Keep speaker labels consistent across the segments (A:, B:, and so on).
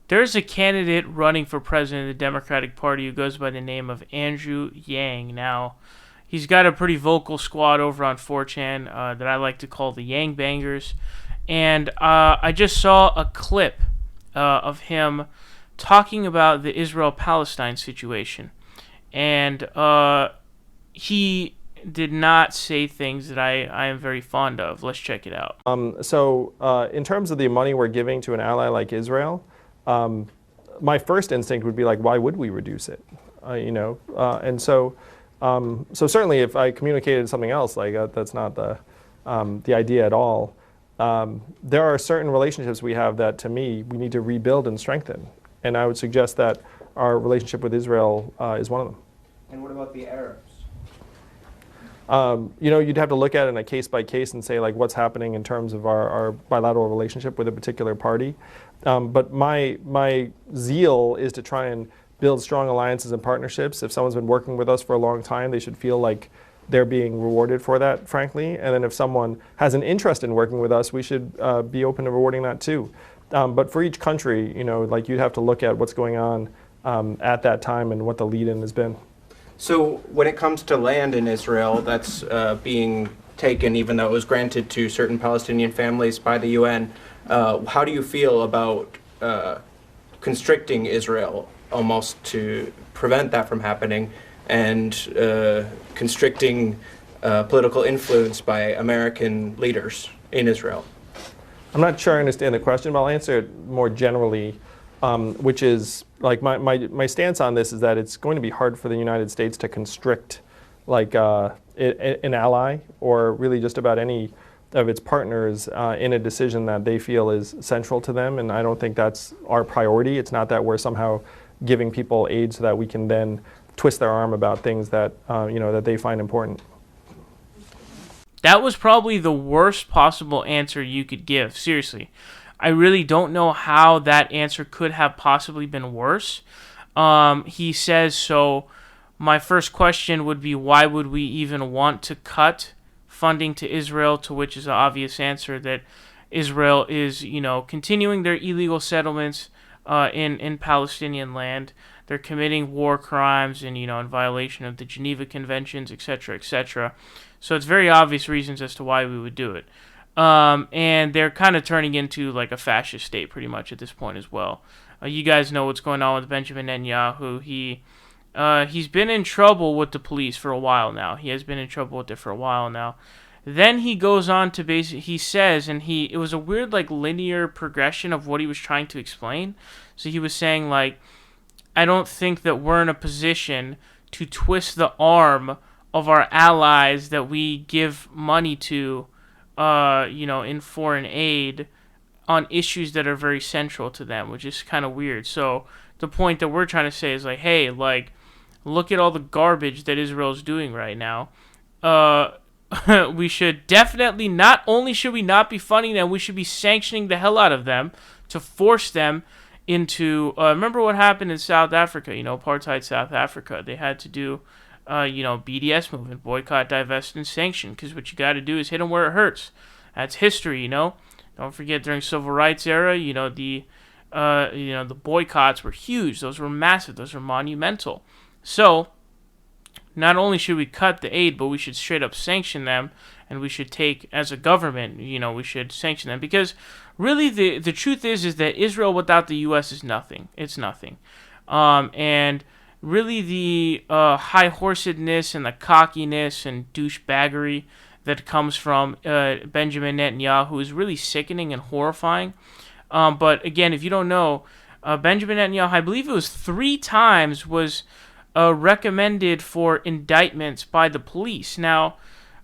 A: there's a candidate running for president of the Democratic Party who goes by the name of Andrew Yang. Now, he's got a pretty vocal squad over on 4chan that I like to call the Yang Bangers. And I just saw a clip of him talking about the Israel-Palestine situation. And he did not say things that I am very fond of. Let's check it out.
B: So in terms of the money we're giving to an ally like Israel, my first instinct would be like, why would we reduce it? And so certainly if I communicated something else, like that's not the idea at all. There are certain relationships we have that, to me, we need to rebuild and strengthen. And I would suggest that our relationship with Israel is one of them.
C: And what about the Arabs?
B: You'd have to look at it in a case by case and say, like, what's happening in terms of our bilateral relationship with a particular party. But my zeal is to try and build strong alliances and partnerships. If someone's been working with us for a long time, they should feel like they're being rewarded for that, frankly. And then if someone has an interest in working with us, we should be open to rewarding that too. But for each country, like you'd have to look at what's going on at that time and what the lead-in has been.
C: So when it comes to land in Israel that's being taken, even though it was granted to certain Palestinian families by the UN, how do you feel about constricting Israel almost to prevent that from happening, and constricting political influence by American leaders in Israel?
B: I'm not sure I understand the question, but I'll answer it more generally, which is, like, my stance on this is that it's going to be hard for the United States to constrict, like, an ally or really just about any of its partners in a decision that they feel is central to them, and I don't think that's our priority. It's not that we're somehow giving people aid so that we can then twist their arm about things that that they find important.
A: That was probably the worst possible answer you could give. Seriously. I really don't know how that answer could have possibly been worse. He says, so my first question would be, why would we even want to cut funding to Israel? To which is an obvious answer that Israel is, continuing their illegal settlements in Palestinian land. They're committing war crimes and, in violation of the Geneva Conventions, etc., etc. So it's very obvious reasons as to why we would do it. And they're kind of turning into like a fascist state pretty much at this point as well. You guys know what's going on with Benjamin Netanyahu. He's been in trouble with the police for a while now. He has been in trouble with it for a while now. Then he goes on to he says, and it was a weird like linear progression of what he was trying to explain. So he was saying like, I don't think that we're in a position to twist the arm of our allies that we give money to, in foreign aid on issues that are very central to them, which is kind of weird. So the point that we're trying to say is like, hey, like, look at all the garbage that Israel's doing right now. We should definitely, not only should we not be funding them, we should be sanctioning the hell out of them to force them into, remember what happened in South Africa, apartheid South Africa. They had to do, BDS movement, boycott, divest, and sanction, because what you got to do is hit them where it hurts. That's history, Don't forget during civil rights era, the boycotts were huge. Those were massive. Those were monumental. So, not only should we cut the aid, but we should straight up sanction them, and we should take, as a government, we should sanction them, because really the truth is that Israel without the U.S. is nothing. It's nothing. And really the high-horsedness and the cockiness and douchebaggery that comes from Benjamin Netanyahu is really sickening and horrifying. But again, if you don't know, Benjamin Netanyahu, I believe it was 3 times, was recommended for indictments by the police. Now,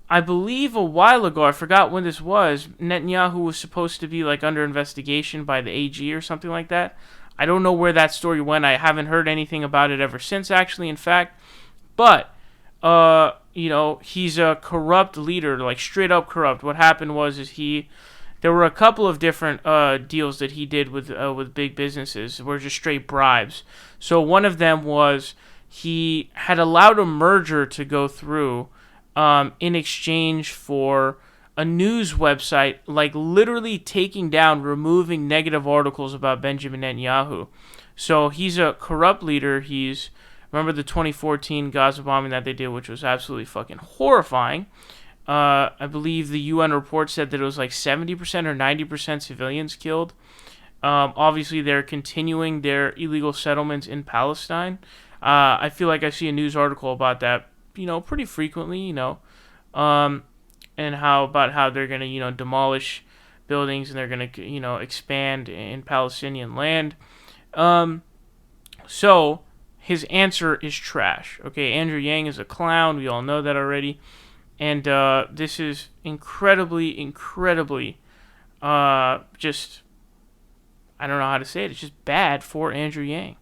A: I believe a while ago, I forgot when this was, Netanyahu was supposed to be like under investigation by the AG or something like that. I don't know where that story went. I haven't heard anything about it ever since, actually, in fact. But, he's a corrupt leader, like straight up corrupt. What happened was there were a couple of different deals that he did with big businesses, were just straight bribes. So one of them was he had allowed a merger to go through in exchange for a news website, like literally taking down, removing negative articles about Benjamin Netanyahu. So he's a corrupt leader. Remember the 2014 Gaza bombing that they did, which was absolutely fucking horrifying. I believe the UN report said that it was like 70% or 90% civilians killed. Obviously, they're continuing their illegal settlements in Palestine. I feel like I see a news article about that, pretty frequently, and how they're gonna, demolish buildings and they're gonna, expand in Palestinian land. So his answer is trash. Okay, Andrew Yang is a clown. We all know that already. And this is incredibly, just, I don't know how to say it. It's just bad for Andrew Yang.